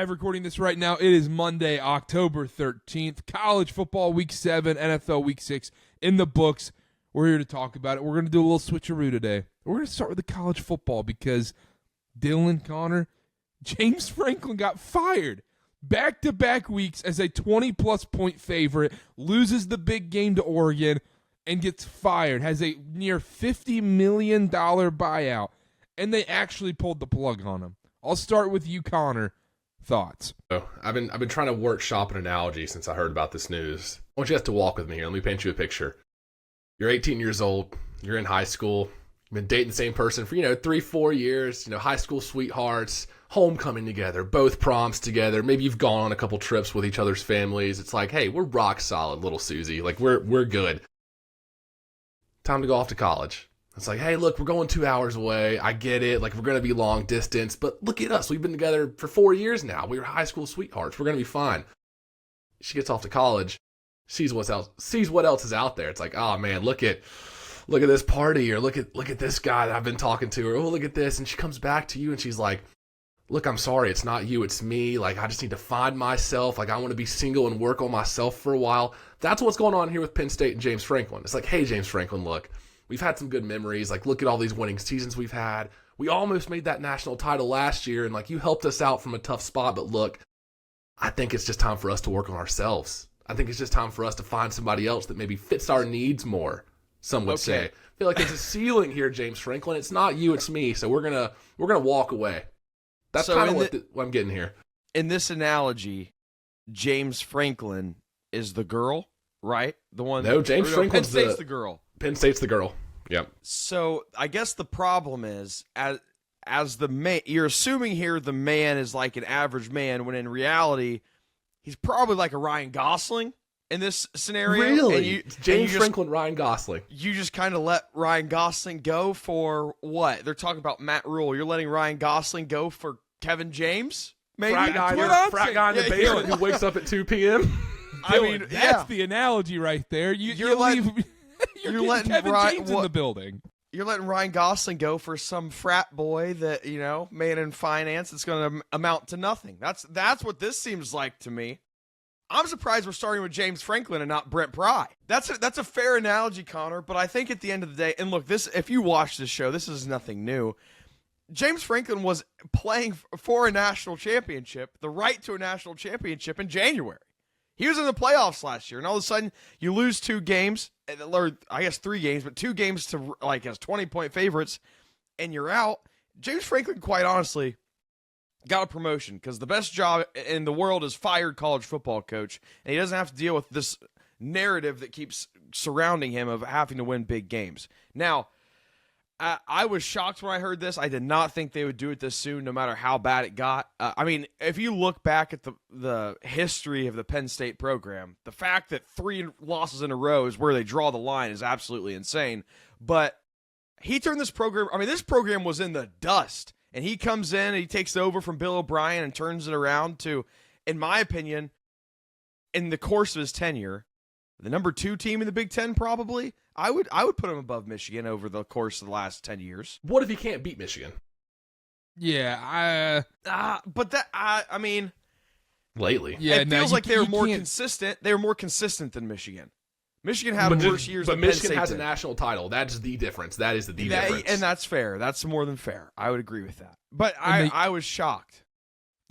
live recording this right now. It is Monday, October 13th. College football week 7, NFL week 6 in the books. We're here to talk about it. We're going to do a little switcheroo today. We're going to start with the college football because Dylan, Connor, James Franklin got fired back-to-back weeks as a 20-plus point favorite, loses the big game to Oregon, and gets fired, has a near $50 million buyout, and they actually pulled the plug on him. I'll start with you, Connor. Thoughts? I've been trying to workshop an analogy since I heard about this news. I want you guys to walk with me here. Let me paint you a picture. You're 18 years old. You're in high school. You've been dating the same person for, 3-4 years. High school sweethearts, homecoming together, both proms together. Maybe you've gone on a couple trips with each other's families. It's like, hey, we're rock solid, little Susie. Like, we're good. Time to go off to college. It's like, hey, look, we're going 2 hours away. I get it. Like, we're going to be long distance. But look at us. We've been together for 4 years now. We were high school sweethearts. We're going to be fine. She gets off to college, sees what else is out there. It's like, oh, man, look at this party, or look at this guy that I've been talking to, or oh, look at this. And she comes back to you and she's like, look, I'm sorry. It's not you. It's me. Like, I just need to find myself. Like, I want to be single and work on myself for a while. That's what's going on here with Penn State and James Franklin. It's like, hey, James Franklin, look. We've had some good memories. Like, look at all these winning seasons we've had. We almost made that national title last year, and, like, you helped us out from a tough spot. But, look, I think it's just time for us to work on ourselves. I think it's just time for us to find somebody else that maybe fits our needs more, some would say. I feel like there's a ceiling here, James Franklin. It's not you, it's me. So we're gonna walk away. That's kind of what I'm getting here. In this analogy, James Franklin is the girl, right? The one. No, James Franklin's Penn State's the girl. Penn State's the girl. Yep. So I guess the problem is, as the man, you're assuming here the man is like an average man, when in reality, he's probably like a Ryan Gosling in this scenario. Really? James Franklin, Ryan Gosling. You just kind of let Ryan Gosling go for what? They're talking about Matt Rule. You're letting Ryan Gosling go for Kevin James? Maybe? Frat guy in the basement who wakes up at 2 p.m. I mean, that's the analogy right there. You're letting Kevin James in the building. You're letting Ryan Gosling go for some frat boy that, man in finance that's going to amount to nothing. That's what this seems like to me. I'm surprised we're starting with James Franklin and not Brent Pry. That's a fair analogy, Connor, but I think at the end of the day, and look, if you watch this show, this is nothing new. James Franklin was playing for a national championship, the right to a national championship in January. He was in the playoffs last year, and all of a sudden you lose 2 games, or I guess 3 games, but 2 games to like as 20-point favorites, and you're out. James Franklin, quite honestly, got a promotion because the best job in the world is fired college football coach, and he doesn't have to deal with this narrative that keeps surrounding him of having to win big games. Now, I was shocked when I heard this. I did not think they would do it this soon, no matter how bad it got. I mean, if you look back at the history of the Penn State program, the fact that 3 losses in a row is where they draw the line is absolutely insane. But he turned this program, this program was in the dust, and he comes in and he takes over from Bill O'Brien and turns it around to, in my opinion, in the course of his tenure, the number 2 team in the Big Ten probably. I would put him above Michigan over the course of the last 10 years. What if he can't beat Michigan? Yeah, lately. Yeah, it feels like they were more consistent. They were more consistent than Michigan. Michigan had worse years but than Michigan Penn State has did. a national title. That's the difference. That is the difference. And that's fair. That's more than fair. I would agree with that. But I was shocked.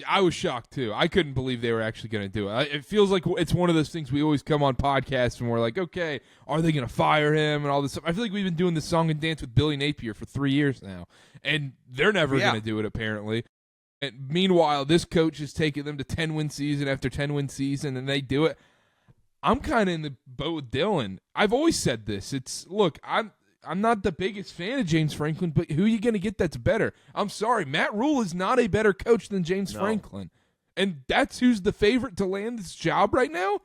I was shocked, too. I couldn't believe they were actually going to do it. It feels like it's one of those things we always come on podcasts and we're like, okay, are they going to fire him and all this stuff? I feel like we've been doing the song and dance with Billy Napier for 3 years now, and they're never going to do it, apparently. And meanwhile, this coach is taking them to 10-win season after 10-win season, and they do it. I'm kind of in the boat with Dylan. I've always said this. Look, I'm not the biggest fan of James Franklin, but who are you going to get that's better? I'm sorry. Matt Rule is not a better coach than James Franklin. And that's who's the favorite to land this job right now?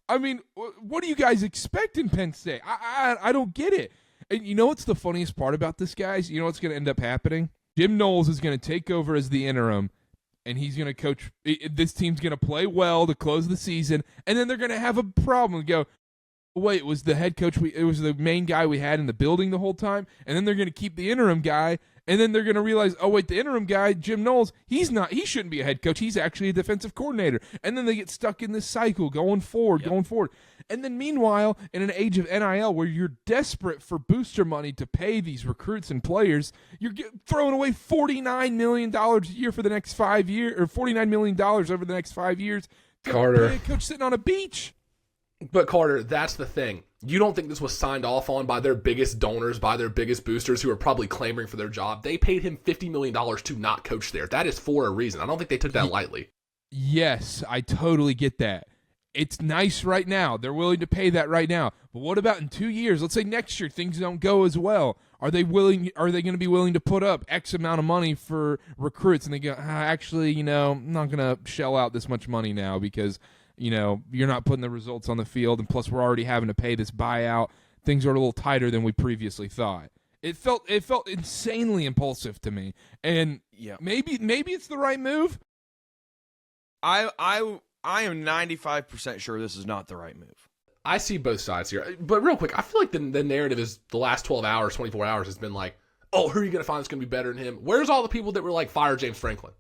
I mean, what do you guys expect in Penn State? I don't get it. And you know what's the funniest part about this, guys? You know what's going to end up happening? Jim Knowles is going to take over as the interim, and he's going to coach. This team's going to play well to close the season, and then they're going to have a problem and go, wait, was the head coach, it was the main guy we had in the building the whole time, and then they're going to keep the interim guy, And then they're going to realize, oh, wait, the interim guy, Jim Knowles, he shouldn't be a head coach. He's actually a defensive coordinator. And then they get stuck in this cycle going forward. And then meanwhile, in an age of NIL where you're desperate for booster money to pay these recruits and players, you're throwing away $49 million a year for the next 5 years, or $49 million over the next 5 years to Karter. pay a coach sitting on a beach. But Karter, that's the thing. You don't think this was signed off on by their biggest donors, by their biggest boosters who are probably clamoring for their job? They paid him $50 million to not coach there. That is for a reason. I don't think they took that lightly. Yes, I totally get that. It's nice right now. They're willing to pay that right now. But what about in 2 years? Let's say next year things don't go as well. Are they going to be willing to put up X amount of money for recruits? And they go, actually, I'm not going to shell out this much money now because you're not putting the results on the field, and plus we're already having to pay this buyout. Things are a little tighter than we previously thought. It felt insanely impulsive to me, and maybe it's the right move. I am 95% sure this is not the right move. I see both sides here. But real quick, I feel like the narrative is the last 12 hours, 24 hours has been like, oh, who are you going to find that's going to be better than him? Where's all the people that were like, fire James Franklin?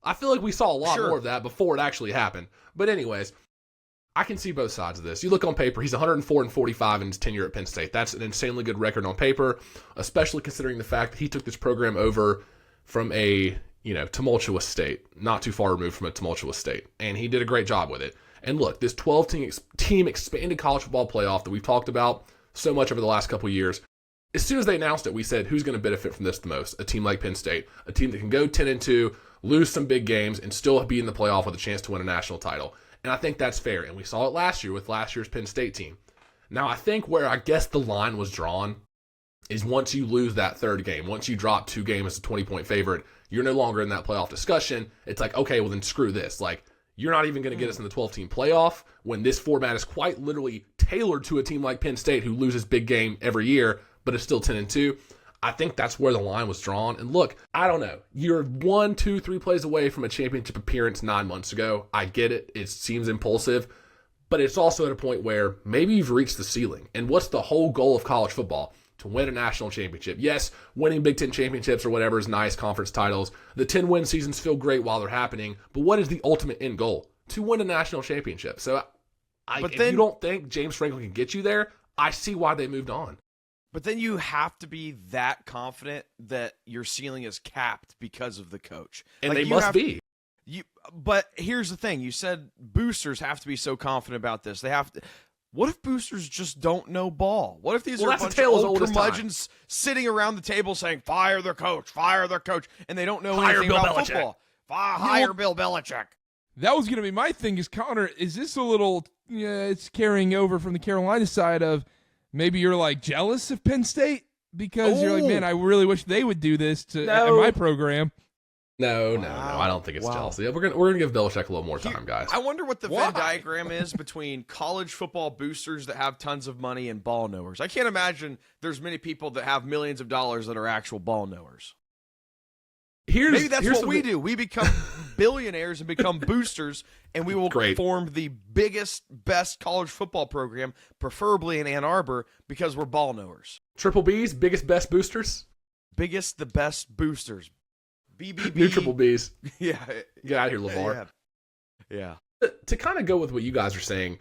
I feel like we saw a lot more of that before it actually happened. But anyways, I can see both sides of this. You look on paper, he's 104-45 in his tenure at Penn State. That's an insanely good record on paper, especially considering the fact that he took this program over from a tumultuous state, not too far removed from a tumultuous state. And he did a great job with it. And look, this 12-team expanded college football playoff that we've talked about so much over the last couple of years, as soon as they announced it, we said, who's going to benefit from this the most? A team like Penn State, a team that can go 10-2, lose some big games, and still be in the playoff with a chance to win a national title. And I think that's fair. And we saw it last year with last year's Penn State team. Now, I think where I guess the line was drawn is once you lose that third game, once you drop 2 games as a 20-point favorite, you're no longer in that playoff discussion. It's like, okay, well then screw this. Like, you're not even going to get us in the 12-team playoff when this format is quite literally tailored to a team like Penn State who loses big game every year, but is still 10-2. I think that's where the line was drawn. And look, I don't know. You're 1, 2, 3 plays away from a championship appearance 9 months ago. I get it. It seems impulsive. But it's also at a point where maybe you've reached the ceiling. And what's the whole goal of college football? To win a national championship. Yes, winning Big Ten championships or whatever is nice, conference titles. The 10-win seasons feel great while they're happening. But what is the ultimate end goal? To win a national championship. So if you don't think James Franklin can get you there, I see why they moved on. But then you have to be that confident that your ceiling is capped because of the coach. And they must be. But here's the thing. You said boosters have to be so confident about this. They have to. What if boosters just don't know ball? What if these are a bunch of old curmudgeons sitting around the table saying, fire their coach, and they don't know anything about football? Hire Bill Belichick. That was going to be my thing is, Connor, is this a little, it's carrying over from the Carolina side of maybe you're like jealous of Penn State because you're like, man, I really wish they would do this to my program. No. I don't think it's jealousy. We're gonna give Belichick a little more time, guys. I wonder what the Venn diagram is between college football boosters that have tons of money and ball knowers. I can't imagine there's many people that have millions of dollars that are actual ball knowers. Maybe that's what we do. We become billionaires and become boosters, and we will form the biggest, best college football program, preferably in Ann Arbor, because we're ball knowers. Triple B's, biggest, best boosters? Biggest, the best boosters. BBB. New Triple B's. Yeah. Get out of here, LeVar. Yeah. To kind of go with what you guys are saying,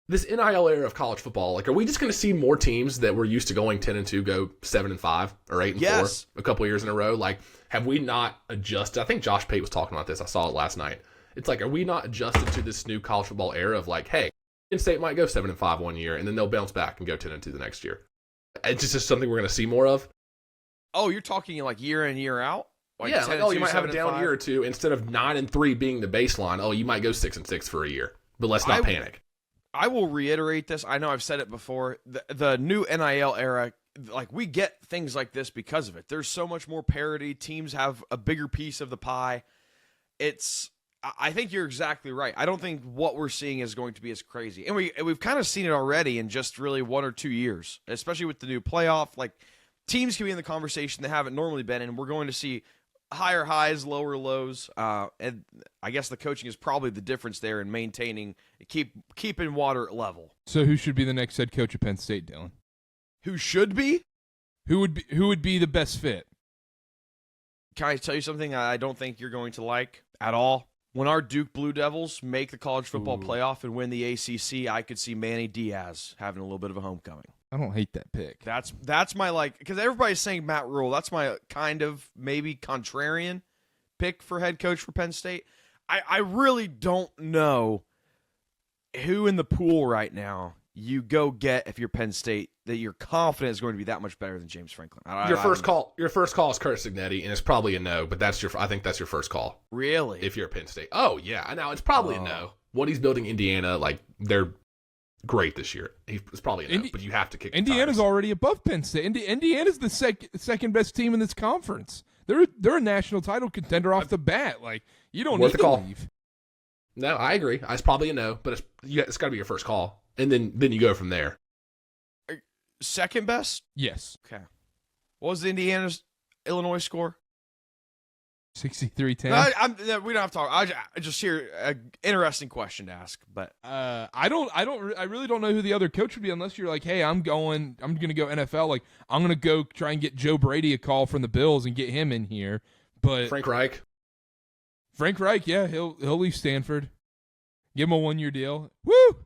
this NIL era of college football, like, are we just going to see more teams that were used to going 10-2 go 7-5 or 8-4 a couple years in a row? Like, have we not adjusted? I think Josh Pate was talking about this. I saw it last night. It's like, are we not adjusted to this new college football era of like, hey, Penn State might go 7-5 one year and then they'll bounce back and go 10-2 the next year? It's just something we're going to see more of. Oh, you're talking like year in, year out? Like you might have a down year or two. Instead of 9-3 being the baseline, you might go 6-6 for a year. But let's not panic. I will reiterate this. I know I've said it before. The new NIL era, like, we get things like this because of it. There's so much more parity. Teams have a bigger piece of the pie. I think you're exactly right. I don't think what we're seeing is going to be as crazy. And we've kind of seen it already in just really 1 or 2 years, especially with the new playoff. Like, teams can be in the conversation that haven't normally been, and we're going to see higher highs, lower lows, and I guess the coaching is probably the difference there in maintaining, keeping water at level. So who should be the next head coach of Penn State, Dylan? Who should be? Who would be the best fit? Can I tell you something I don't think you're going to like at all? When our Duke Blue Devils make the college football playoff and win the ACC, I could see Manny Diaz having a little bit of a homecoming. I don't hate that pick. That's my, like, because everybody's saying Matt Rule. That's my kind of maybe contrarian pick for head coach for Penn State. I really don't know who in the pool right now you go get if you're Penn State that you're confident is going to be that much better than James Franklin. Your first call is Kurt Signetti, and it's probably a no. But I think that's your first call. Really? If you're Penn State. Oh yeah. Now it's probably a no. What he's building Indiana, like they're great this year. It's probably a no. But you have to kick. Indiana's already above Penn State. Indiana's the second best team in this conference. They're a national title contender off the bat. Like you don't need to leave. No, I agree. It's probably a no, but it's got to be your first call, and then you go from there. Second best? Yes. Okay. What was the Indiana's Illinois score? 63-10. We don't have to talk. I just hear an interesting question to ask, but I really don't know who the other coach would be unless you're like, hey, I'm going to go NFL. Like I'm going to go try and get Joe Brady a call from the Bills and get him in here. But Frank Reich, yeah, he'll leave Stanford. Give him a 1-year deal. Woo!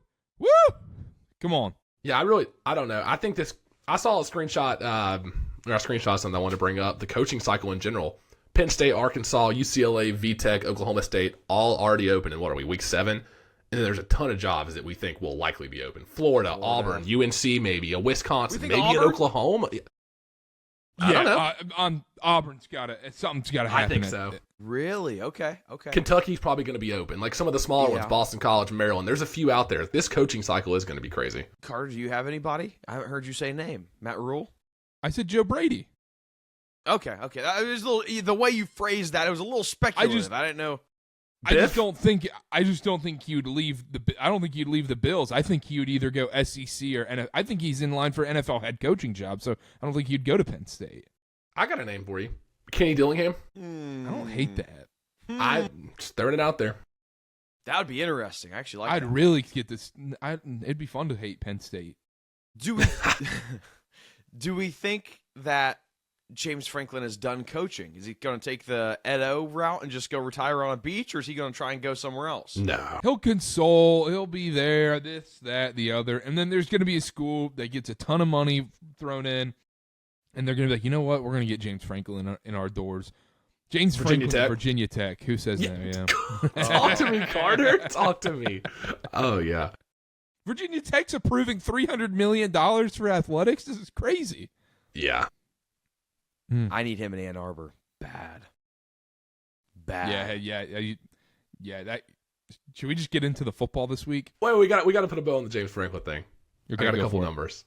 Come on. Yeah, I don't know. I think I saw a screenshot, something I wanted to bring up. The coaching cycle in general. Penn State, Arkansas, UCLA, VTech, Oklahoma State, all already open in, what are we, week 7? And then there's a ton of jobs that we think will likely be open. Florida, Auburn, UNC maybe, a Wisconsin, maybe an Oklahoma. I don't know. Auburn's something's got to happen. I think so. Really? Okay. Kentucky's probably going to be open. Like some of the smaller ones, Boston College, Maryland. There's a few out there. This coaching cycle is going to be crazy. Carter, do you have anybody? I haven't heard you say a name. Matt Rule? I said Joe Brady. Okay. That was the way you phrased that. It was a little speculative. I didn't know. I just don't think he would leave I don't think he'd leave the Bills. I think he would either go SEC or NFL. I think he's in line for NFL head coaching job. So I don't think he'd go to Penn State. I got a name for you, Kenny Dillingham. I don't hate that. I'm just throwing it out there. That would be interesting. I actually like. I'd really get this. It'd be fun to hate Penn State. Do we think that James Franklin is done coaching? Is he going to take the Ed O route and just go retire on a beach, or is he going to try and go somewhere else? No. He'll console. He'll be there, this, that, the other. And then there's going to be a school that gets a ton of money thrown in, and they're going to be like, you know what? We're going to get James Franklin in our doors. James Franklin, Virginia Tech. Who says that? Yeah. Talk to me, Carter. Talk to me. Oh, yeah. Virginia Tech's approving $300 million for athletics? This is crazy. Yeah. I need him in Ann Arbor. Bad. Yeah. That. Should we just get into the football this week? Wait, we got to put a bow on the James Franklin thing. I got a couple numbers.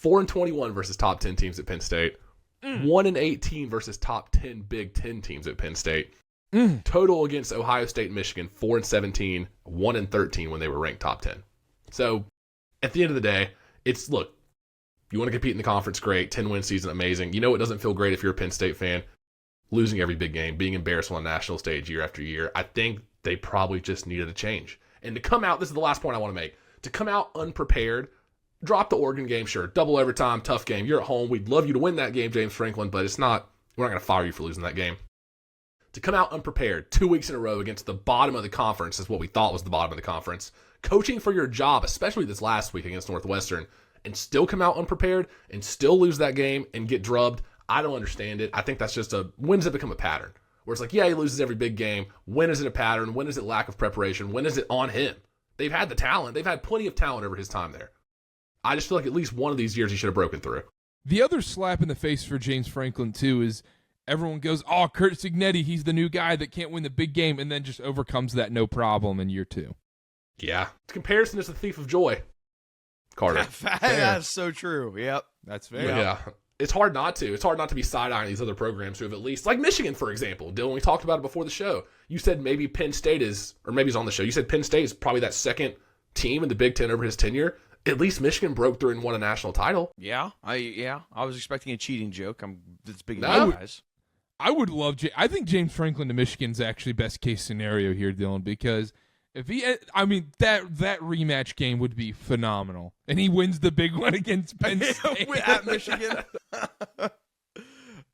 4-21 versus top 10 teams at Penn State. 1-18 versus top 10 Big Ten teams at Penn State. Total against Ohio State and Michigan, 4-17, 1-13 when they were ranked top 10. So at the end of the day, look. You want to compete in the conference, great. 10-win season, amazing. You know it doesn't feel great if you're a Penn State fan, losing every big game, being embarrassed on a national stage year after year. I think they probably just needed a change. And to come out, this is the last point I want to make, to come out unprepared, drop the Oregon game, sure, double overtime, tough game. You're at home. We'd love you to win that game, James Franklin, but we're not going to fire you for losing that game. To come out unprepared 2 weeks in a row against the bottom of the conference is what we thought was the bottom of the conference. Coaching for your job, especially this last week against Northwestern, and still come out unprepared and still lose that game and get drubbed, I don't understand it. I think that's just when does it become a pattern? Where it's like, yeah, he loses every big game. When is it a pattern? When is it lack of preparation? When is it on him? They've had the talent. They've had plenty of talent over his time there. I just feel like at least one of these years he should have broken through. The other slap in the face for James Franklin, too, is everyone goes, oh, Kurt Signetti, he's the new guy that can't win the big game, and then just overcomes that no problem in year 2. Yeah. Comparison is the thief of joy. Carter. That's so true. Yep. That's fair. Yeah. It's hard not to. It's hard not to be side-eyeing these other programs who have at least, like Michigan, for example. Dylan, we talked about it before the show. You said maybe Penn State is, or maybe it's on the show. You said Penn State is probably that second team in the Big Ten over his tenure. At least Michigan broke through and won a national title. Yeah. I was expecting a cheating joke. It's big enough, guys. I would love. I think James Franklin to Michigan's actually best case scenario here, Dylan, because if that rematch game would be phenomenal, and he wins the big one against Penn State at Michigan.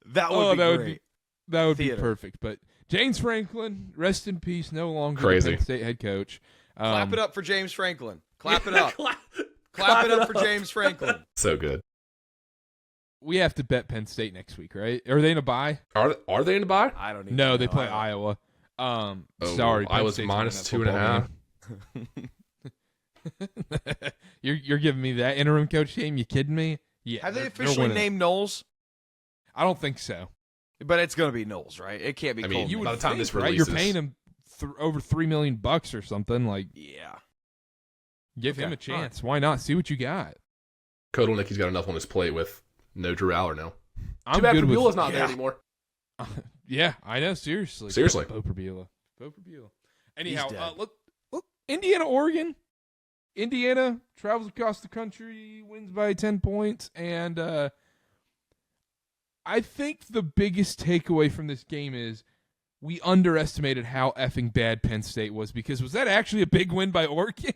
That would be great. That would Theater. be perfect. But James Franklin, rest in peace, no longer Crazy. the Penn State head coach. Clap it up for James Franklin. Clap it up. Clap it up for James Franklin. So good. We have to bet Penn State next week, right? Are they in a bye? Are they in the bye? I don't even No, know. they play I don't- Iowa. Oh, Sorry, Penn Iowa's State's minus winning that 2.5. You're giving me that interim coach game? You kidding me? Yeah. Have they they're officially winning. named Knowles? I don't think so. But it's going to be Knowles, right? It can't be I mean, Coleman. You would by the time think, this right? You're releases- paying him over $3 million or something. Like, Yeah. give him Okay, a chance. Why not? See what you got. Kotelnicki's got enough on his plate with no Drew Aller now. I'm Too bad good with. Prabula's not there anymore. Yeah, I know. Seriously. Seriously. Bo Prabula. Anyhow, dead. look, Indiana, Oregon. Indiana travels across the country, wins by 10 points, and I think the biggest takeaway from this game is we underestimated how effing bad Penn State was, because was that actually a big win by Oregon?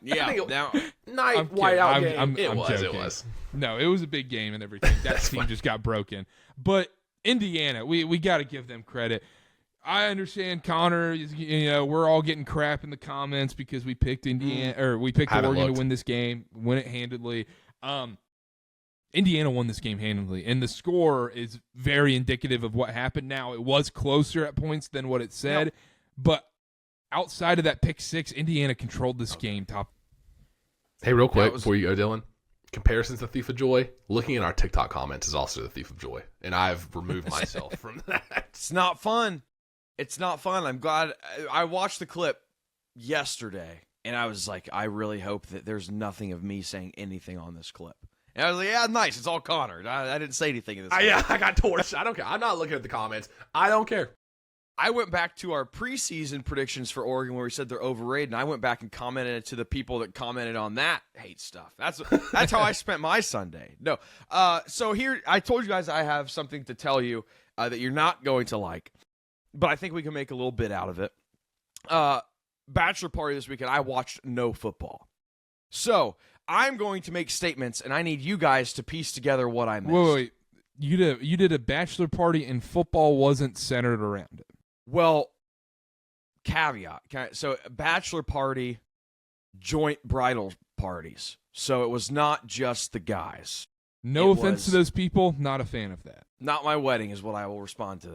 Yeah. I think Now, Night I'm whiteout kidding. game. I'm It joking. was. No, it was a big game and everything. That That's team fine. just got broken. But Indiana, we got to give them credit. I understand Connor. We're all getting crap in the comments because we picked Indiana or we picked Haven't Oregon looked. to win this game, win it handedly. Indiana won this game handedly, and the score is very indicative of what happened. Now, it was closer at points than what it said, but outside of that pick six, Indiana controlled this game top. Hey, real quick was- before you go, Dylan. Comparisons to Thief of Joy. Looking at our TikTok comments is also the Thief of Joy, and I've removed myself from that. it's not fun. It's not fun. I'm glad. I watched the clip yesterday, and I was like, I really hope that there's nothing of me saying anything on this clip. And I was like, yeah, nice. It's all Connor. I didn't say anything in this clip. I got torched. I don't care. I'm not looking at the comments. I don't care. I went back to our preseason predictions for Oregon where we said they're overrated, and I went back and commented to the people that commented on that hate stuff. That's how I spent my Sunday. No. So here, I told you guys I have something to tell you that you're not going to like, but I think we can make a little bit out of it. Bachelor party this weekend, I watched no football. So I'm going to make statements, and I need you guys to piece together what I missed. Wait. You did a bachelor party and football wasn't centered around it. Well, caveat. So, bachelor party, joint bridal parties. So, it was not just the guys. No It offense to was- those people, not a fan of that. Not my wedding is what I will respond to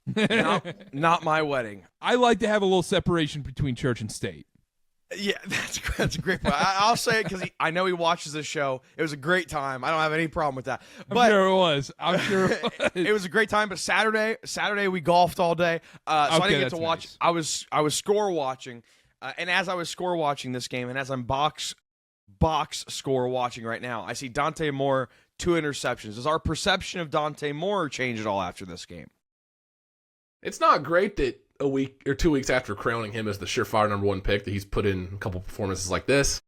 that. Not my wedding. I like to have a little separation between church and state. Yeah, that's a great point. I'll say it because I know he watches this show. It was a great time. I don't have any problem with that. I'm But sure it was. I'm sure it was. it was a great time. But Saturday we golfed all day, so I Okay, didn't get that's to watch. nice. I was score watching, and as I was score watching this game, and as I'm box score watching right now, I see Dante Moore 2 interceptions. Does our perception of Dante Moore change at all after this game? It's not great that a week or 2 weeks after crowning him as the surefire number 1 pick that he's put in a couple performances like this.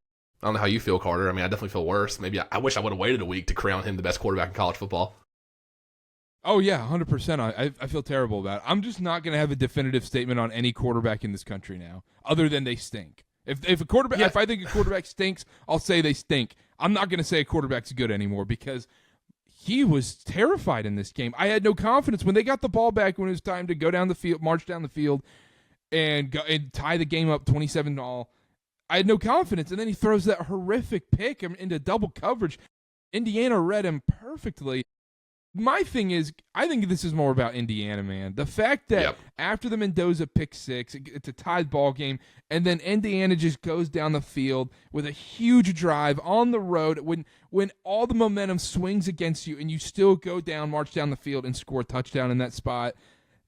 I don't know how you feel, Carter. I mean, I definitely feel worse. Maybe I wish I would have waited a week to crown him the best quarterback in college football. Oh, yeah, 100%. I feel terrible about it. I'm just not going to have a definitive statement on any quarterback in this country now, other than they stink. If a quarterback, if I think a quarterback stinks, I'll say they stink. I'm not going to say a quarterback's good anymore because he was terrified in this game. I had no confidence when they got the ball back when it was time to go down the field, march down the field, and tie the game up 27-all. I had no confidence, and then he throws that horrific pick into double coverage. Indiana read him perfectly. My thing is, I think this is more about Indiana, man. The fact that after the Mendoza pick six, it's a tied ball game, and then Indiana just goes down the field with a huge drive on the road when all the momentum swings against you and you still go down, march down the field, and score a touchdown in that spot.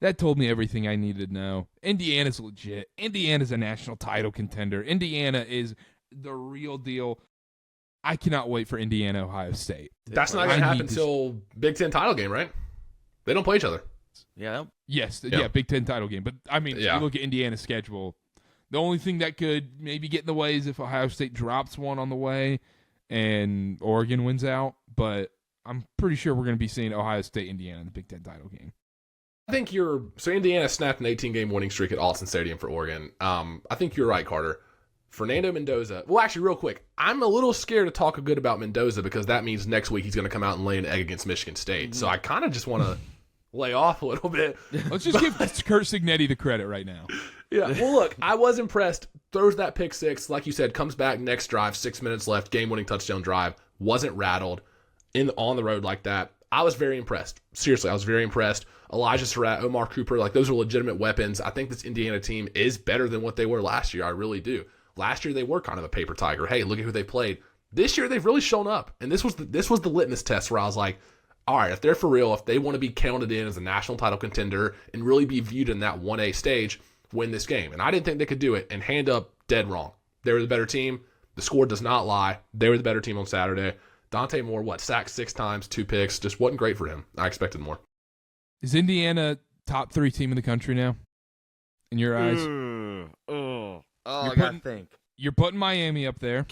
That told me everything I needed to know. Indiana's legit. Indiana's a national title contender. Indiana is the real deal. I cannot wait for Indiana, Ohio State. That's not going to I happen need to- until Big Ten title game, right? They don't play each other. Yeah. Yes, Yeah. Big Ten title game. But, I mean, Yeah. you look at Indiana's schedule, the only thing that could maybe get in the way is if Ohio State drops one on the way and Oregon wins out. But I'm pretty sure we're going to be seeing Ohio State, Indiana in the Big Ten title game. I think so Indiana snapped an 18-game winning streak at Alston Stadium for Oregon. I think you're right, Carter. Fernando Mendoza. Well, actually, real quick, I'm a little scared to talk good about Mendoza because that means next week he's going to come out and lay an egg against Michigan State. So I kind of just want to lay off a little bit. Let's just give Kurt Signetti the credit right now. Yeah. Well, look, I was impressed. Throws that pick six, like you said, comes back next drive, 6 minutes left, game-winning touchdown drive. Wasn't rattled on the road like that. I was very impressed. Seriously, I was very impressed. Elijah Surratt, Omar Cooper, like those are legitimate weapons. I think this Indiana team is better than what they were last year. I really do. Last year they were kind of a paper tiger. Hey, look at who they played. This year they've really shown up, and this was the litmus test where I was like, all right, if they're for real, if they want to be counted in as a national title contender and really be viewed in that 1A stage, win this game. And I didn't think they could do it, and hand up, dead wrong. They were the better team. The score does not lie. They were the better team on Saturday. Dante Moore, sacked 6 times, 2 picks. Just wasn't great for him. I expected more. Is Indiana top 3 team in the country now? In your eyes? I gotta think. You're putting Miami up there.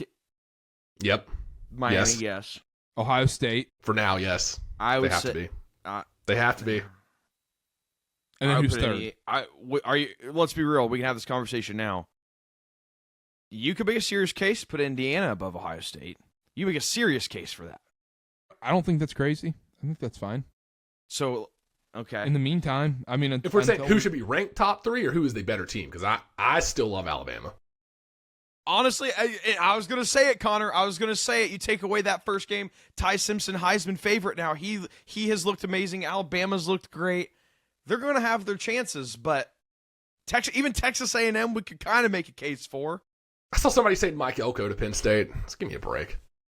Yep. Miami, yes. Ohio State. For now, yes. I would they have say, to be. They have to be. And then who's third? Are you? Let's be real. We can have this conversation now. You could make a serious case to put Indiana above Ohio State. You make a serious case for that. I don't think that's crazy. I think that's fine. So, okay. In the meantime, I mean, if we're saying who should be ranked top 3 or who is the better team, because I still love Alabama. Honestly, I was going to say it, Connor. I was going to say it. You take away that first game, Ty Simpson, Heisman favorite now. He has looked amazing. Alabama's looked great. They're going to have their chances, but even Texas A&M we could kind of make a case for. I saw somebody say Mike Elko to Penn State. Let's give me a break.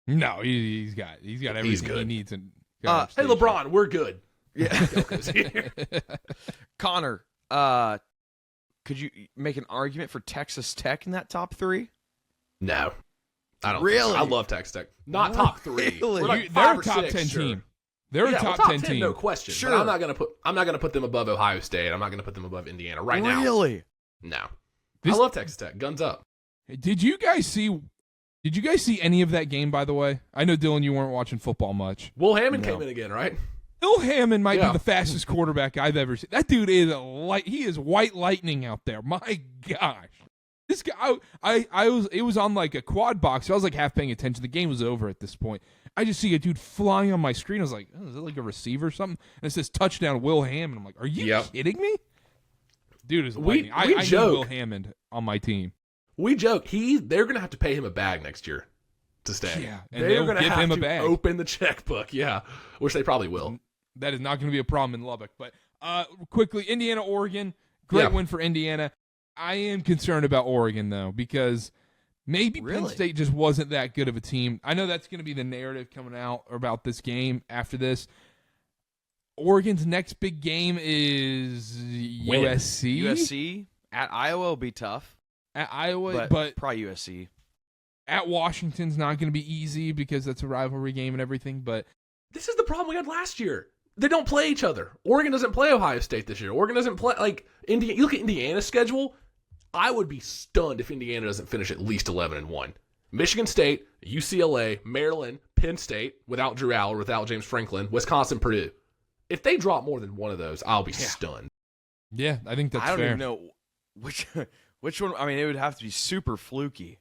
No, he's got everything he needs. Hey, LeBron, we're good. Yeah. Connor, could you make an argument for Texas Tech in that top 3? No, I don't. Really? I love Texas Tech. Not top 3. Really? We're like They're 5 a top or 10 6, team. Sure. They're a top 10 team, no question. Sure. But I'm not gonna put them above Ohio State. I'm not gonna put them above Indiana right now. Really? No. I love Texas Tech. Guns up. Did you guys see any of that game, by the way? I know, Dylan, you weren't watching football much. Will Hammond came in again, right? Will Hammond might be the fastest quarterback I've ever seen. That dude is he is white lightning out there. My gosh. This guy, it was on like a quad box. So I was like half paying attention. The game was over at this point. I just see a dude flying on my screen. I was like, oh, is it like a receiver or something? And it says touchdown Will Hammond. I'm like, are you kidding me? Dude is lightning. I need Will Hammond on my team. We joke they're going to have to pay him a bag next year to stay. Yeah, and they're going to give him a bag. Open the checkbook. Yeah, which they probably will. That is not going to be a problem in Lubbock. But quickly, Indiana, Oregon, great win for Indiana. I am concerned about Oregon though because maybe Penn State just wasn't that good of a team. I know that's going to be the narrative coming out about this game after this. Oregon's next big game is USC. USC at Iowa will be tough. At Iowa, but probably USC. At Washington's not going to be easy because that's a rivalry game and everything. But this is the problem we had last year. They don't play each other. Oregon doesn't play Ohio State this year. Oregon doesn't play Indiana. You look at Indiana's schedule. I would be stunned if Indiana doesn't finish at least 11-1. Michigan State, UCLA, Maryland, Penn State without Drew Aller, without James Franklin, Wisconsin, Purdue. If they drop more than one of those, I'll be stunned. Yeah, I think that's fair. I don't even know which one. I mean, it would have to be super fluky.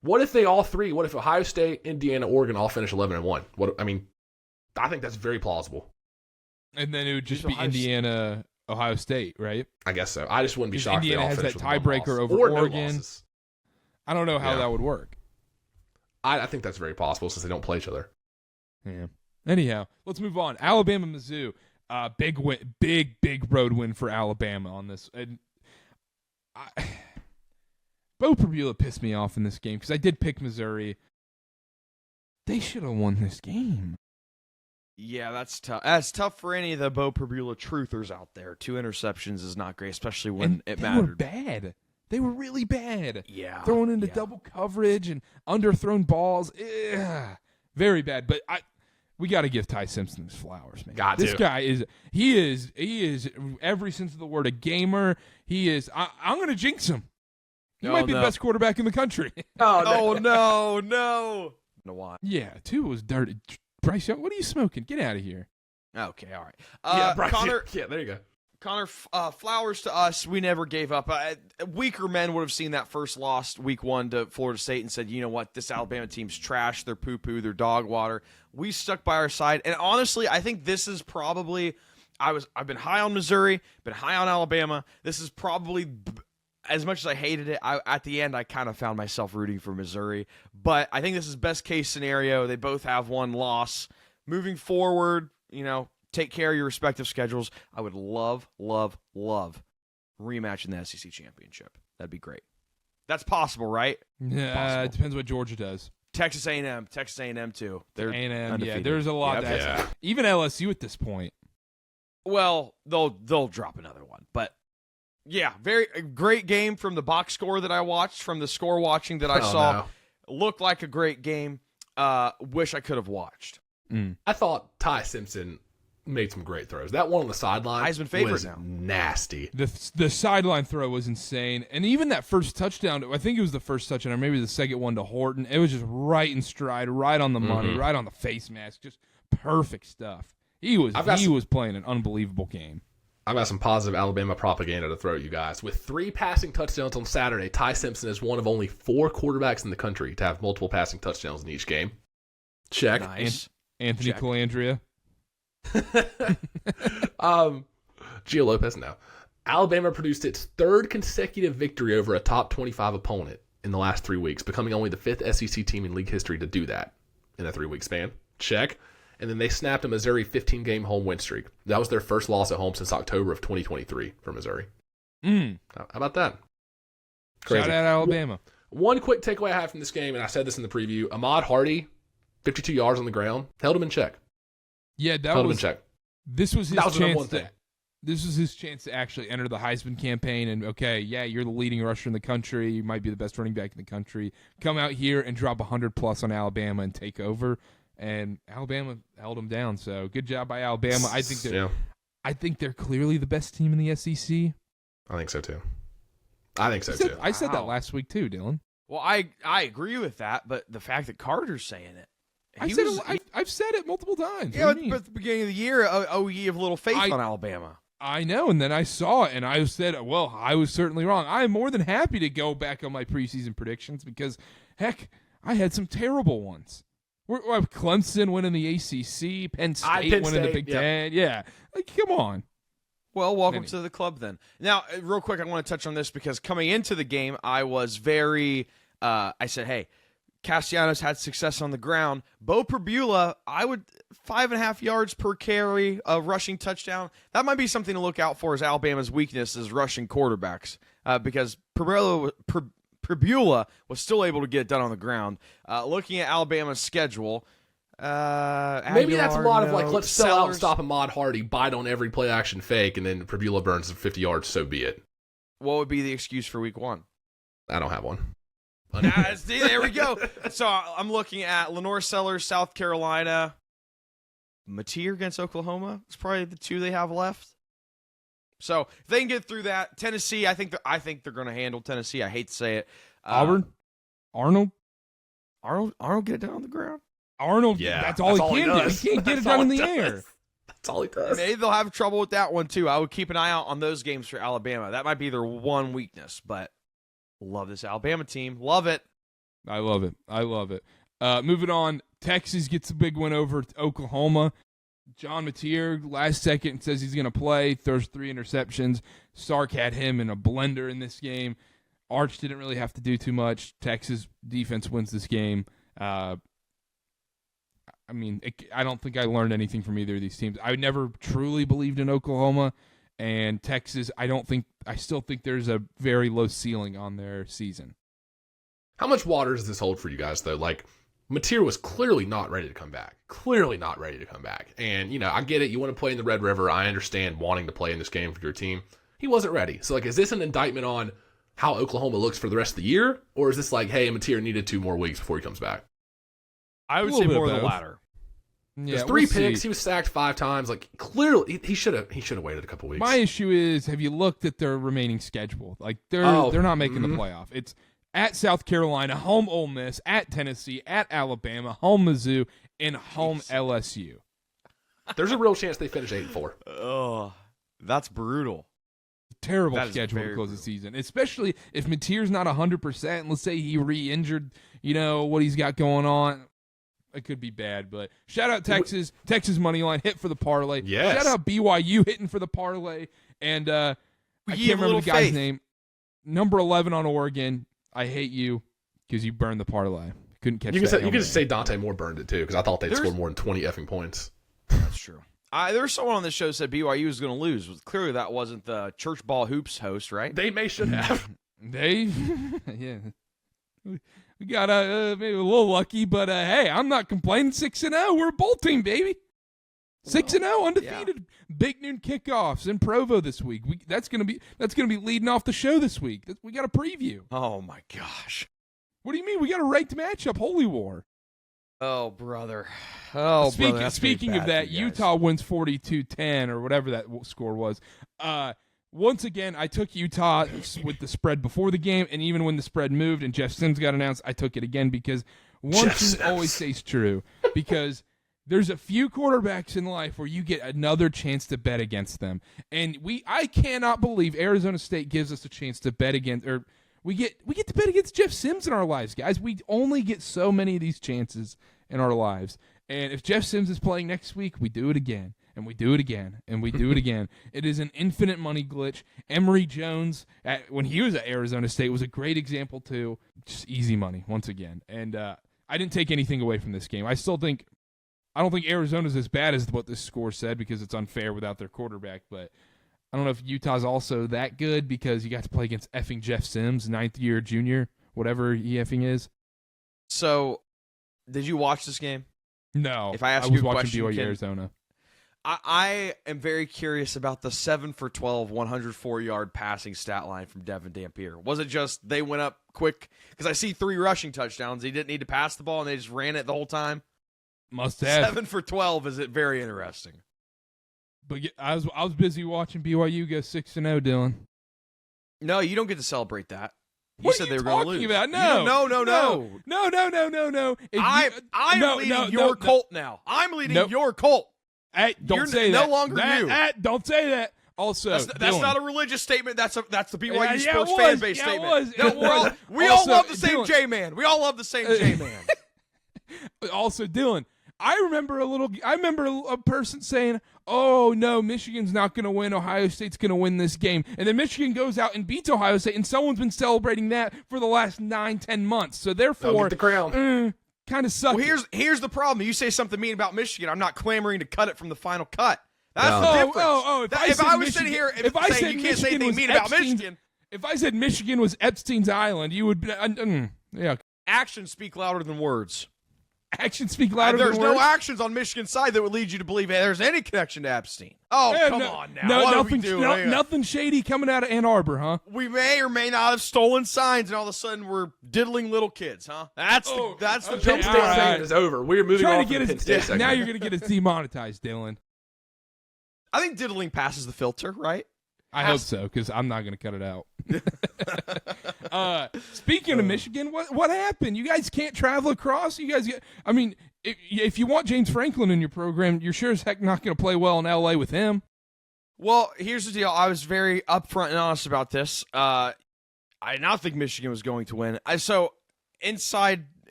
What if they all three? What if Ohio State, Indiana, Oregon all finish 11-1? I think that's very plausible. And then it would just be Indiana, Ohio State, right? I guess so. I just wouldn't be shocked. Indiana if they all has that finish with tiebreaker over Oregon. No, I don't know how that would work. I think that's very possible since they don't play each other. Yeah. Anyhow, let's move on. Alabama, Mizzou. Big win, big road win for Alabama on this. And Bo Prabula pissed me off in this game because I did pick Missouri. They should have won this game. Yeah, that's tough. That's tough for any of the Bo Prabula truthers out there. 2 interceptions is not great, especially when it mattered. They were bad. They were really bad. Yeah. Throwing into double coverage and underthrown balls. Ugh, very bad. But we got to give Ty Simpson his flowers, man. This guy is every sense of the word a gamer. He is. I'm going to jinx him. He might be the best quarterback in the country. No. No, why? Yeah, 2 was dirty. Bryce Young, what are you smoking? Get out of here. Okay, all right. Bryce, Connor, yeah, there you go. Connor, flowers to us. We never gave up. Weaker men would have seen that first loss week 1 to Florida State and said, you know what, this Alabama team's trash. They're poo-poo. They're dog water. We stuck by our side. And honestly, I think this is probably I've been high on Missouri, been high on Alabama. This is probably, as much as I hated it, at the end I kind of found myself rooting for Missouri. But I think this is best case scenario. They both have one loss. Moving forward, take care of your respective schedules. I would love rematch in the SEC championship. That'd be great. That's possible, right? Yeah, it depends what Georgia does. Texas A&M too. They're A&M, undefeated. yeah. There's a lot. Even LSU at this point. Well, they'll drop another one, but yeah, a great game from the box score that I watched, from the score watching that I saw. No. Looked like a great game. Wish I could have watched. I thought Ty Simpson made some great throws. That one on the sideline Heisman favorite was now. nasty. The sideline throw was insane. And even that first touchdown, I think it was the first touchdown or maybe the second one to Horton, it was just right in stride, right on the money, right on the face mask, just perfect stuff. He was playing an unbelievable game. I've got some positive Alabama propaganda to throw at you guys. With 3 passing touchdowns on Saturday, Ty Simpson is one of only 4 quarterbacks in the country to have multiple passing touchdowns in each game. Check. Nice. Anthony Calandria. Gio Lopez now. Alabama produced its 3rd consecutive victory over a top 25 opponent in the last 3 weeks, becoming only the 5th SEC team in league history to do that in a 3-week span. Check. And then they snapped a Missouri 15-game home win streak. That was their first loss at home since October of 2023 for Missouri. How about that? Crazy. Shout out Alabama. One quick takeaway I have from this game, and I said this in the preview, Ahmad Hardy, 52 yards on the ground, held him in check. Yeah, held him in check. This was his That was the number one chance thing. This was his chance to actually enter the Heisman campaign and, okay, yeah, you're the leading rusher in the country. You might be the best running back in the country. Come out here and drop 100-plus on Alabama and take over. And Alabama held him down. So good job by Alabama. I think they're clearly the best team in the SEC. I think so, too. I said that last week, too, Dylan. Well, I agree with that, but the fact that Carter's saying it. I've said it multiple times. Yeah, but at the beginning of the year, ye of little faith on Alabama. I know, and then I saw it, and I said, well, I was certainly wrong. I'm more than happy to go back on my preseason predictions because, heck, I had some terrible ones. Clemson winning the ACC, Penn State winning the Big Ten. Yeah, come on. Well, welcome to the club then. Now, real quick, I want to touch on this because coming into the game, I was very I said, hey, Castellanos had success on the ground. Bo Pribula, 5.5 yards per carry, a rushing touchdown. That might be something to look out for as Alabama's weakness is rushing quarterbacks because Pribula was still able to get it done on the ground. Looking at Alabama's schedule, maybe that's a lot of let's sell out and stop Ahmad Hardy, bite on every play action fake, and then Pribula burns 50 yards, so be it. What would be the excuse for week 1? I don't have one. See, there we go. So I'm looking at Lenore Sellers, South Carolina. Mateer against Oklahoma. It's probably the 2 they have left. So if they can get through that, Tennessee, I think they're going to handle Tennessee. I hate to say it. Auburn, Arnold get it down on the ground. Arnold, yeah, that's all he can do. He can't get it down in the air. That's all he does. Maybe they'll have trouble with that one too. I would keep an eye out on those games for Alabama. That might be their one weakness, but love this Alabama team. Love it. I love it. Moving on, Texas gets a big win over Oklahoma. John Mateer, last second, says he's going to play, throws 3 interceptions. Sark had him in a blender in this game. Arch didn't really have to do too much. Texas defense wins this game. I don't think I learned anything from either of these teams. I never truly believed in Oklahoma, and Texas, I still think there's a very low ceiling on their season. How much water does this hold for you guys, though? Mateer was clearly not ready to come back. And, I get it. You want to play in the Red River. I understand wanting to play in this game for your team. He wasn't ready. So, is this an indictment on how Oklahoma looks for the rest of the year? Or is this hey, Mateer needed 2 more weeks before he comes back? I would say more the latter. Yeah, there's 3 picks. He was sacked 5 times. Clearly, he should have waited a couple weeks. My issue is, have you looked at their remaining schedule? They're not making the playoff. It's at South Carolina, home Ole Miss, at Tennessee, at Alabama, home Mizzou, and home LSU. There's a real chance they finish 8-4. Oh, That's brutal. Terrible That is schedule to very close the brutal. season, especially if Mateer's not 100%. Let's say he re-injured, what he's got going on. It could be bad, but shout out Texas. Texas money line hit for the parlay. Yes. Shout out BYU hitting for the parlay. And I can't remember the guy's name. Number 11 on Oregon. I hate you because you burned the parlay. Couldn't catch You that. can just say Dante Moore burned it too, because I thought they'd scored more than 20 effing points. That's true. There was someone on this show who said BYU was going to lose. Clearly, that wasn't the Church Ball Hoops host, right? They should have. Yeah. We got maybe a little lucky, but hey, I'm not complaining. 6-0, we're a bowl team, baby. 6-0, undefeated. Yeah. Big noon kickoffs in Provo this week. That's gonna be leading off the show this week. We got a preview. Oh my gosh. What do you mean? We got a ranked matchup, Holy War. Oh brother. Oh brother. Speaking of that, Utah wins 42-10 or whatever that score was. Once again, I took Utah with the spread before the game, and even when the spread moved and Jeff Sims got announced, I took it again because one thing always stays true. Because there's a few quarterbacks in life where you get another chance to bet against them. And I cannot believe Arizona State gives us a chance to bet against, or we get to bet against Jeff Sims in our lives, guys. We only get so many of these chances in our lives. And if Jeff Sims is playing next week, we do it again. And we do it again, and we do it again. It is an infinite money glitch. Emory Jones, when he was at Arizona State, was a great example, too. Just easy money, once again. And I didn't take anything away from this game. I don't think Arizona's as bad as what this score said because it's unfair without their quarterback. But I don't know if Utah's also that good because you got to play against effing Jeff Sims, 9th-year junior, whatever he effing is. So, did you watch this game? No. If I ask was you a watching question, BYU Arizona. I am very curious about the 7 for 12, 104-yard passing stat line from Devin Dampier. Was it just they went up quick? Because I see 3 rushing touchdowns. He didn't need to pass the ball, and they just ran it the whole time. Must have. 7 for 12 is it very interesting. But I was busy watching BYU go 6-0, Dylan. No, you don't get to celebrate that. You said they were going to lose. About? No. No. No. I'm leading your cult now. I'm leading your cult. Hey, don't say that. No longer you. Don't say that. Also, that's not a religious statement. That's the BYU sports fan base statement. We all love the same J-Man. We all love the same J-Man. Also, Dylan, I remember a person saying, "Oh no, Michigan's not going to win. Ohio State's going to win this game." And then Michigan goes out and beats Ohio State, and someone's been celebrating that for the last 9-10 months. So therefore, get the crown. Kind of sucks. Well, here's the problem. You say something mean about Michigan, I'm not clamoring to cut it from the final cut. That's the difference. If I was sitting here saying you can't say anything mean about Michigan. If I said Michigan was Epstein's Island, you would be, yeah. Actions speak louder than words. Actions speak louder than words? There's no actions on Michigan's side that would lead you to believe there's any connection to Epstein. Oh, come on now. What nothing, are we doing? Nothing shady coming out of Ann Arbor, huh? We may or may not have stolen signs, and all of a sudden we're diddling little kids, huh? That's the Penn State segment is over. We're moving on to the Penn State segment. Now you're going to get us demonetized, Dylan. I think diddling passes the filter, right? I hope so, because I'm not going to cut it out. Speaking of Michigan, what happened? You guys can't travel across? If you want James Franklin in your program, you're sure as heck not going to play well in L.A. with him. Well, here's the deal. I was very upfront and honest about this. I did not think Michigan was going to win. So inside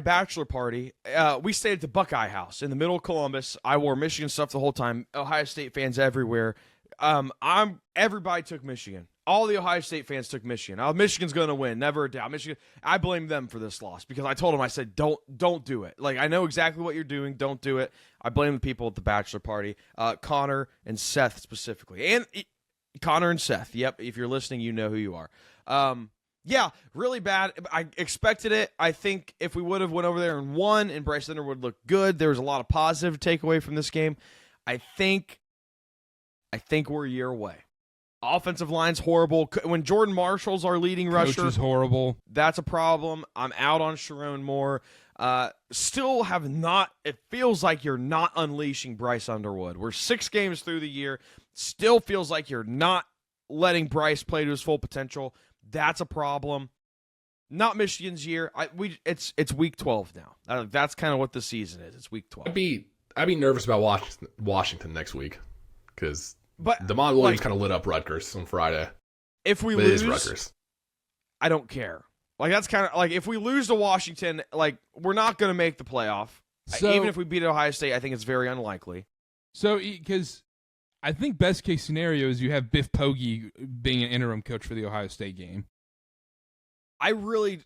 bachelor party, we stayed at the Buckeye House in the middle of Columbus. I wore Michigan stuff the whole time. Ohio State fans everywhere. Everybody took Michigan. All the Ohio State fans took Michigan. Michigan's going to win, never a doubt. Michigan. I blame them for this loss because I told them, I said, don't do it. Like, I know exactly what you're doing. Don't do it. I blame the people at the bachelor party, Connor and Seth specifically, and Connor and Seth. Yep, if you're listening, you know who you are. Yeah, really bad. I expected it. I think if we would have went over there and won, and Bryce Underwood looked good, there was a lot of positive takeaway from this game. I think we're a year away. Offensive line's horrible. When Jordan Marshall's our leading rusher, coach is horrible. That's a problem. I'm out on Sharon Moore. Still have not. It feels like you're not unleashing Bryce Underwood. We're 6 games through the year. Still feels like you're not letting Bryce play to his full potential. That's a problem. Not Michigan's year. It's week 12 now. That's kind of what the season is. It's week 12. I'd be nervous about Washington next week because But Damon Williams kind of lit up Rutgers on Friday. If we But it is lose, Rutgers. I don't care. Like, that's kind of like, if we lose to Washington, like, we're not going to make the playoff. So, Even if we beat Ohio State, I think it's very unlikely. So, because I think best case scenario is you have Biff Poggi being an interim coach for the Ohio State game. I would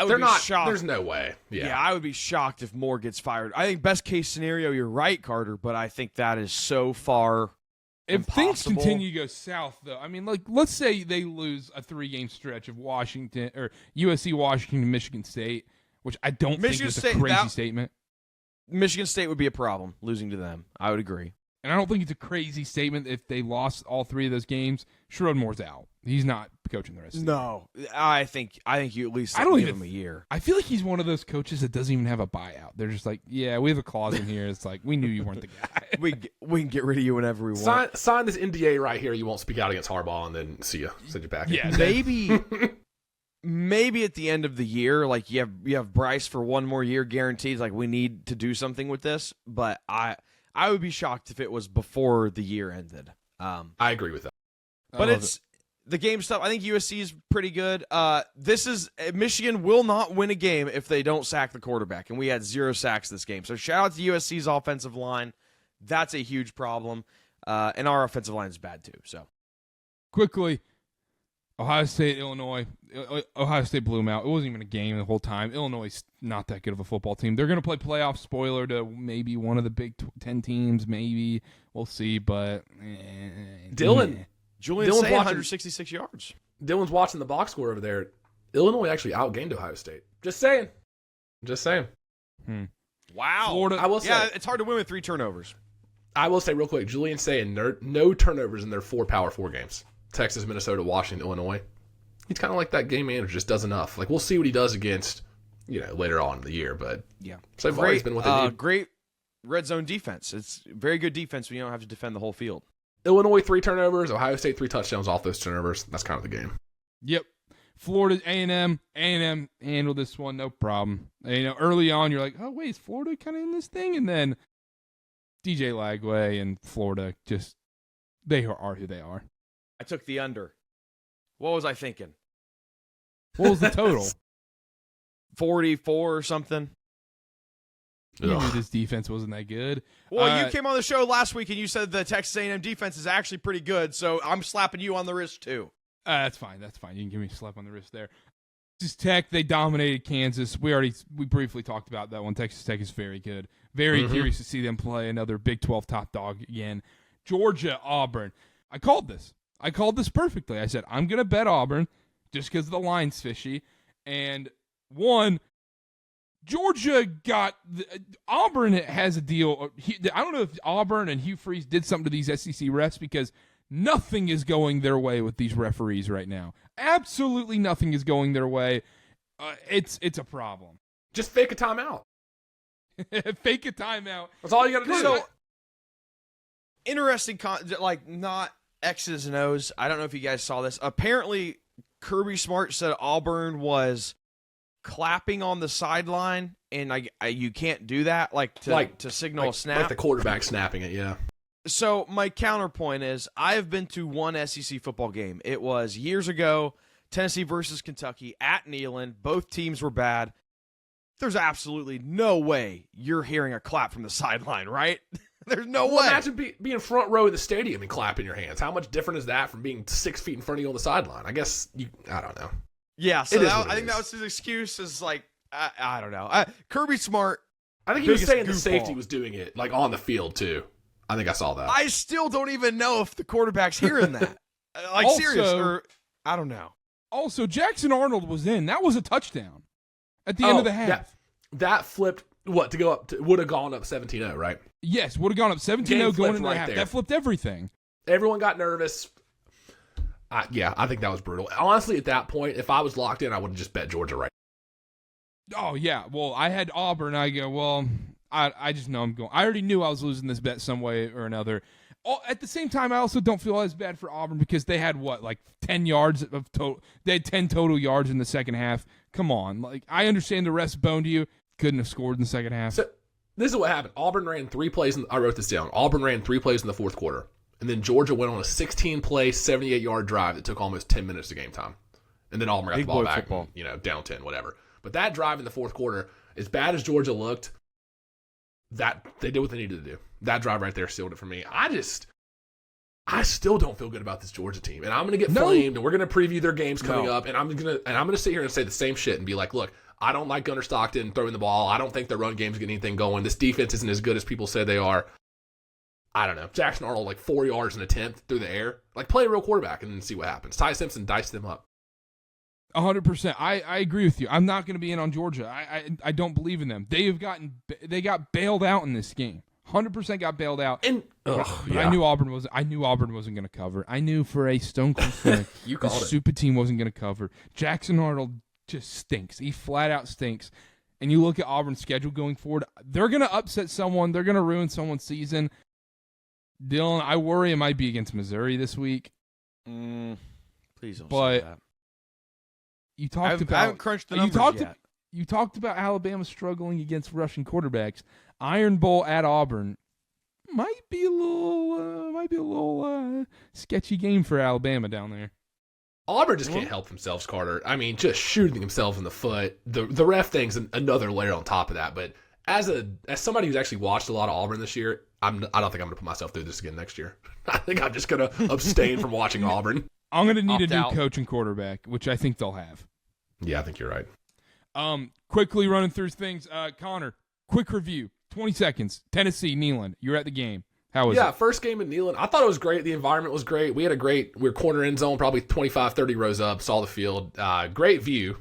They're be not. shocked. There's no way. Yeah. I would be shocked if Moore gets fired. I think best case scenario, you're right, Carter, but I think that is so far If things impossible. continue to go south, though, I mean, like, let's say they lose a 3-game stretch of Washington or USC, Washington, Michigan State, which I don't Michigan think is State- a crazy that- statement. Michigan State would be a problem losing to them. I would agree. And I don't think it's a crazy statement if they lost all 3 of those games. Sherrod Moore's out. He's not coaching the rest of the year. No, I think you at least I don't give even- him a year. I feel like he's one of those coaches that doesn't even have a buyout. They're just like, yeah, we have a clause in here. It's like, we knew you weren't the guy. We can get rid of you whenever we want. Sign this NDA right here. You won't speak out against Harbaugh, and then see you. Send you back. Yeah, Maybe at the end of the year, like you have Bryce for one more year guaranteed. Like, we need to do something with this, but I would be shocked if it was before the year ended. I agree with that. But it's the game stuff. I think USC is pretty good. Michigan will not win a game if they don't sack the quarterback, and we had 0 sacks this game. So shout out to USC's offensive line. That's a huge problem, and our offensive line is bad too. So Quickly, Ohio State, Illinois. Ohio State blew them out. It wasn't even a game the whole time. Illinois is not that good of a football team. They're going to play playoff spoiler to maybe one of the Big 10 teams. Maybe we'll see. But Dylan. Julian Dylan's Say, watching- 166 yards. Dylan's watching the box score over there. Illinois actually outgained Ohio State. Just saying. Wow. Florida. I will say. Yeah, it's hard to win with 3 turnovers. I will say real quick. Julian saying no turnovers in their 4 Power 4 games. Texas, Minnesota, Washington, Illinois. He's kind of like that game manager, just does enough. Like, we'll see what he does against, later on in the year. But Yeah. so far he's been what they need. Great red zone defense. It's very good defense when you don't have to defend the whole field. Illinois 3 turnovers. Ohio State 3 touchdowns off those turnovers. That's kind of the game. Yep. Florida, A&M handled this one, no problem. Early on, you're like, oh, wait, is Florida kind of in this thing? And then DJ Lagway and Florida they are who they are. I took the under. What was I thinking? What was the total? 44 or something? You Ugh. knew this defense wasn't that good. Well, you came on the show last week and you said the Texas A&M defense is actually pretty good, so I'm slapping you on the wrist too. That's fine. You can give me a slap on the wrist there. Texas Tech, they dominated Kansas. We briefly talked about that one. Texas Tech is very good. Very curious to see them play another Big 12 top dog again. Georgia, Auburn. I called this perfectly. I said, I'm going to bet Auburn just because the line's fishy. And Georgia Auburn has a deal. I don't know if Auburn and Hugh Freeze did something to these SEC refs because nothing is going their way with these referees right now. Absolutely nothing is going their way. It's a problem. Just fake a timeout. Fake a timeout. That's all you got to do. So, interesting, not X's and O's. I don't know if you guys saw this. Apparently, Kirby Smart said Auburn was clapping on the sideline, and you can't do that, to signal a snap. Like the quarterback snapping it, yeah. So my counterpoint is I have been to one SEC football game. It was years ago, Tennessee versus Kentucky at Neyland. Both teams were bad. There's absolutely no way you're hearing a clap from the sideline, right? There's no way. Imagine being front row of the stadium and clapping your hands. How much different is that from being 6 feet in front of you on the sideline? I guess I don't know. Yeah, so It is what I it think is. that was his excuse. Is I don't know. Kirby Smart. I think he was Biggest saying the goofball. safety was doing it on the field too. I think I saw that. I still don't even know if the quarterback's hearing that. Also- Serious or I don't know. Also, Jackson Arnold was in. That was a touchdown at the end of the half. That flipped to go up would have gone up 17-0, right? Yes, would have gone up 17-0 Game going flipped into the right half. there. That flipped everything. Everyone got nervous. I think that was brutal. Honestly, at that point, if I was locked in, I would have just bet Georgia right. Oh, yeah. Well, I had Auburn. I go, well, I just know I'm going. I already knew I was losing this bet some way or another. At the same time, I also don't feel as bad for Auburn because they had, 10 yards of total. They had 10 total yards in the second half. Come on. I understand the refs boned you. Couldn't have scored in the second half. So this is what happened. Auburn ran 3 plays. I wrote this down. Auburn ran 3 plays in the fourth quarter. And then Georgia went on a 16-play, 78-yard drive that took almost 10 minutes of game time. And then Auburn got the ball back, and, down 10, whatever. But that drive in the fourth quarter, as bad as Georgia looked, that they did what they needed to do. That drive right there sealed it for me. I still don't feel good about this Georgia team, and I'm going to get flamed, and we're going to preview their games coming up, and I'm going to sit here and say the same shit and be like, look, I don't like Gunnar Stockton throwing the ball. I don't think their run game's getting anything going. This defense isn't as good as people say they are. I don't know. Jackson Arnold, like 4 yards an attempt through the air. Like, play a real quarterback and then see what happens. Ty Simpson diced them up. 100%. I agree with you. I'm not going to be in on Georgia. I don't believe in them. They got bailed out in this game. 100% got bailed out. And I knew Auburn wasn't going to cover. I knew for a stone cold thing the Super team wasn't going to cover. Jackson Arnold just stinks. He flat out stinks. And you look at Auburn's schedule going forward, they're going to upset someone. They're going to ruin someone's season. Dylan, I worry it might be against Missouri this week. Please don't say that. I haven't crunched the numbers yet. You talked about Alabama struggling against Russian quarterbacks. Iron Bowl at Auburn might be a little sketchy game for Alabama down there. Auburn just can't help themselves, Carter. I mean, just shooting themselves in the foot. The ref thing's another layer on top of that. But as somebody who's actually watched a lot of Auburn this year, I don't think I'm going to put myself through this again next year. I think I'm just going to abstain from watching Auburn. I'm going to need a new coach and quarterback, which I think they'll have. Yeah, I think you're right. Quickly running through things. Connor, quick review. 20 seconds. Tennessee, Neyland. You're at the game. How was it? Yeah, first game in Neyland. I thought it was great. The environment was great. We were corner end zone, probably 25, 30 rows up, saw the field. Great view.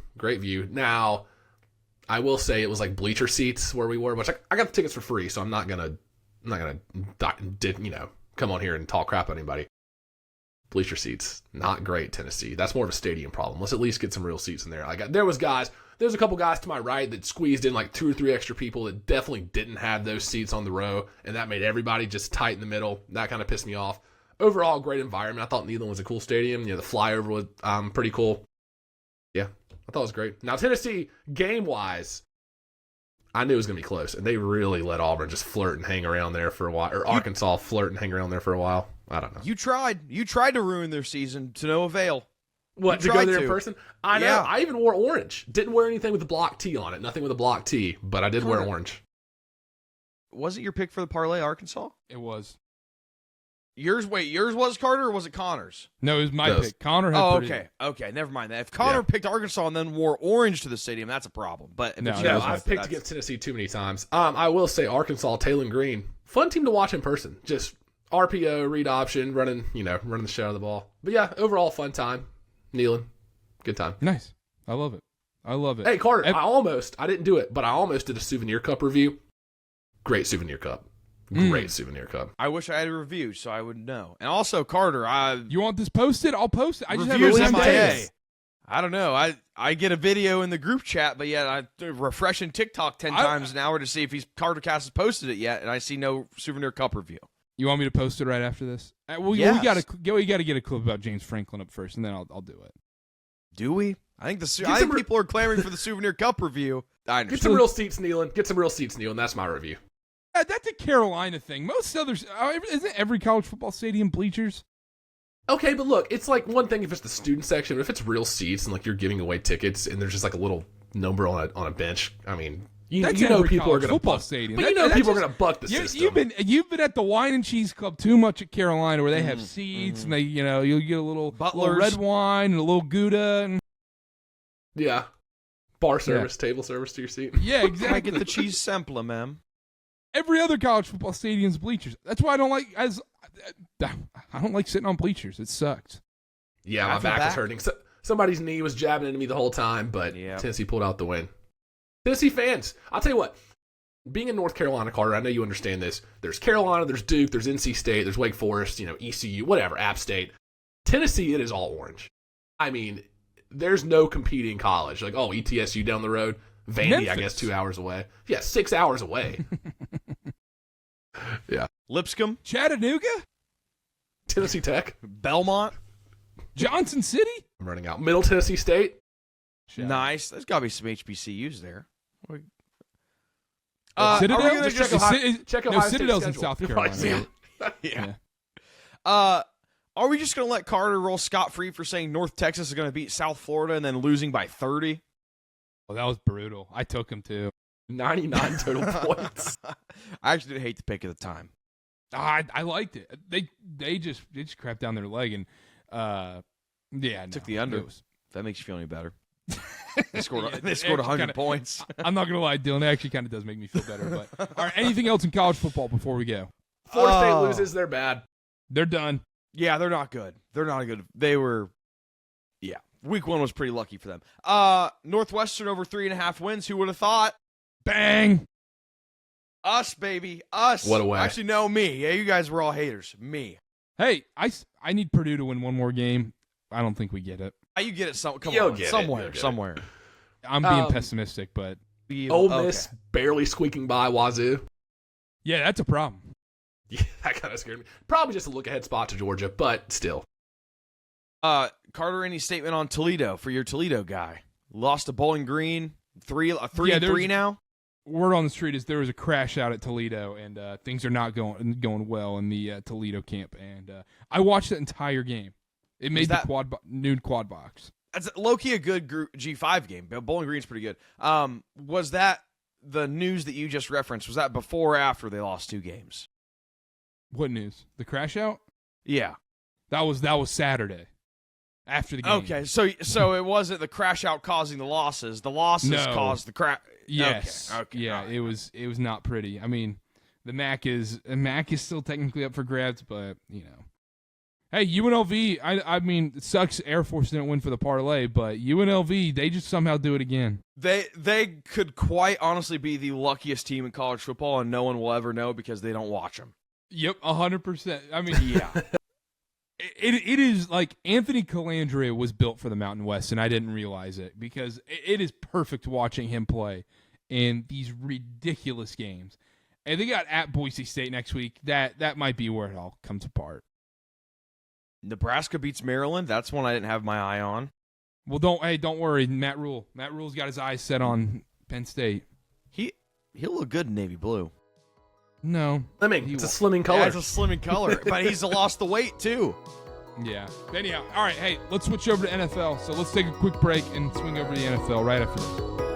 Now, I will say it was like bleacher seats where we were, which I got the tickets for free, so I'm not gonna come on here and talk crap on anybody. Bleacher seats, not great, Tennessee. That's more of a stadium problem. Let's at least get some real seats in there. There was a couple guys to my right that squeezed in like 2 or 3 extra people that definitely didn't have those seats on the row, and that made everybody just tight in the middle. That kind of pissed me off. Overall, great environment. I thought Neyland was a cool stadium. The flyover was pretty cool. Yeah, I thought it was great. Now, Tennessee, game-wise, I knew it was going to be close, and they really let Auburn just flirt and hang around there for a while, or Arkansas flirt and hang around there for a while. I don't know. You tried to ruin their season to no avail. What, to go there in person? I know. Yeah. I even wore orange. Didn't wear anything with the block T on it. Nothing with a block T, but I did wear orange. Was it your pick for the parlay, Arkansas? It was. Yours was Carter, or was it Connor's? No, it was my pick. Connor had Okay, never mind that. If Connor picked Arkansas and then wore orange to the stadium, that's a problem. But I've picked against Tennessee too many times. I will say Arkansas, Taylor Green, fun team to watch in person. Just RPO, read option, running the shit out of the ball. But yeah, overall fun time. Neyland, good time. Nice. I love it. Hey, Carter, I didn't do it, but I almost did a souvenir cup review. Great souvenir cup. Souvenir cup. I wish I had a review so I would know. And also, Carter, you want this posted? I'll post it. I just have reviews MIA. I don't know. I get a video in the group chat, but yet I refreshing TikTok 10 times an hour to see if KarterKast has posted it yet, and I see no souvenir cup review. You want me to post it right after this? We got to get a clip about James Franklin up first, and then I'll do it. Do we? I think people are clamoring for the souvenir cup review. Get some real seats, Nealon. That's my review. That's a Carolina thing. Most others, isn't every college football stadium bleachers? Okay, but look, it's like one thing if it's the student section, but if it's real seats and like you're giving away tickets and there's just like a little number on a bench, I mean, you know people are going to buck stadium. But people are going to buck the system. You've been at the Wine and Cheese Club too much at Carolina, where they have seats and you'll get a little red wine and a little Gouda and bar service, table service to your seat. Yeah, exactly. I get the cheese sampler, ma'am. Every other college football stadium's bleachers. That's why I don't like sitting on bleachers. It sucks. Yeah, my back is hurting. So, somebody's knee was jabbing into me the whole time, but Tennessee pulled out the win. Tennessee fans, I'll tell you what, being in North Carolina, Carter, I know you understand this. There's Carolina, there's Duke, there's NC State, there's Wake Forest, ECU, whatever, App State. Tennessee, it is all orange. I mean, there's no competing college. Like, ETSU down the road. Vandy, Memphis. I guess 2 hours away. Yeah, 6 hours away. Yeah. Lipscomb. Chattanooga. Tennessee Tech. Belmont. Johnson City. I'm running out. Middle Tennessee State. Nice. There's got to be some HBCUs there. Citadel? Check Ohio Citadel's in South Carolina. Yeah. Are we just going to let Karter roll scot-free for saying North Texas is going to beat South Florida and then losing by 30? Well, that was brutal. I took him too. 99 total points. I actually did hate the pick at the time. I liked it. They just crapped down their leg and Took the under. If that makes you feel any better. They scored 100 points. I'm not gonna lie, Dylan. It actually kind of does make me feel better. But all right, anything else in college football before we go? Florida State loses, they're bad. They're done. Yeah, they're not good. They're not good. They were. Yeah, week 1 was pretty lucky for them. Northwestern over 3.5 wins. Who would have thought? Bang. Us, baby. Us. What a way. Actually, no, me. Yeah, you guys were all haters. Me. Hey, I need Purdue to win one more game. I don't think we get it. You get it somewhere. You'll Somewhere. I'm being pessimistic, but Ole Miss barely squeaking by Wazoo. Yeah, that's a problem. Yeah, that kind of scared me. Probably just a look-ahead spot to Georgia, but still. Karter, any statement on Toledo for your Toledo guy? Lost to Bowling Green, 3-3 now. Word on the street is there was a crash out at Toledo, and things are not going well in the Toledo camp. And I watched the entire game. It made the noon quad box. That's low-key a good G5 game. Bowling Green's pretty good. Was that the news that you just referenced? Was that before or after they lost 2 games? What news? The crash out? Yeah. That was Saturday. After the game. Okay, so it wasn't the crash out causing the losses. The losses caused the crash. Yes. Okay. Yeah, it was not pretty. I mean, the MAC is still technically up for grabs, but you know. Hey, UNLV, I mean, it sucks Air Force didn't win for the parlay, but UNLV, they just somehow do it again. They could quite honestly be the luckiest team in college football, and no one will ever know because they don't watch them. Yep, 100%. I mean, yeah. It is like Anthony Calandria was built for the Mountain West, and I didn't realize it because it is perfect watching him play in these ridiculous games. And they got at Boise State next week. That might be where it all comes apart. Nebraska beats Maryland. That's one I didn't have my eye on. Well, don't worry, Matt Rule. Matt Rule's got his eyes set on Penn State. He'll look good in navy blue. No. Slimming. It's a slimming color. Yeah, it's a slimming color, but he's lost the weight too. Yeah. Anyhow, all right, hey, let's switch over to NFL. So let's take a quick break and swing over to the NFL right after this.